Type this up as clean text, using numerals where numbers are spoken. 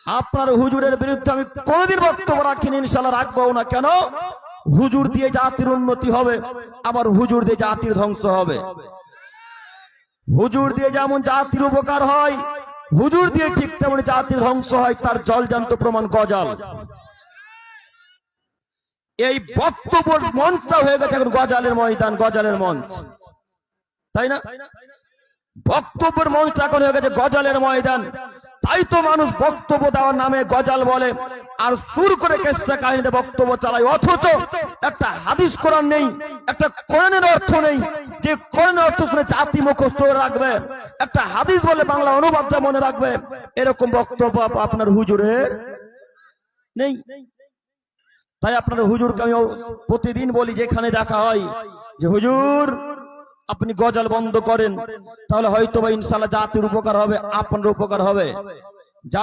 আপনার হুজুরের বিরুদ্ধে আমি কোনোদিন বক্তব্য রাখিনি, ইনশাআল্লাহ রাখবো না। কেন? হুজুর দিয়ে জাতির উন্নতি হবে, আবার হুজুর দিয়ে জাতির ধ্বংস হবে। হুজুর দিয়ে যেমন জাতির উপকার হয়, হুজুর দিয়ে ঠিক তেমন জাতির ধ্বংস হয়, তার জলজান্ত প্রমাণ গজাল। এই বক্তব্য মঞ্চটা হয়ে গেছে এখন গজালের ময়দান, গজালের মঞ্চ, তাই না? বক্তব্যের মঞ্চ এখন হয়ে গেছে গজালের ময়দান। তাই তো মানুষ বক্তব্য দেওয়ার নামে গজাল বলে আর সুর করে কেসা কাহিনীতে বক্তব্য চালায়, অথচ একটা হাদিস কোরআন নেই, একটা কোরআনের অর্থ নেই যে কোরআনের অর্থ শুনে জাতি মুখস্থ রাখবে, একটা হাদিস বলে বাংলা অনুবাদটা মনে রাখবে, এরকম বক্তব্য আপনার হুজুরের নেই। তাই আপনার হুজুরকে আমি প্রতিদিন বলি, যেখানে দেখা হয় যে হুজুর আপনি গজাল বন্ধ করেন, তাহলে হয়তো বা ইনশাআল্লাহ জাতির উপকার হবে, আপনার উপকার হবে। যাই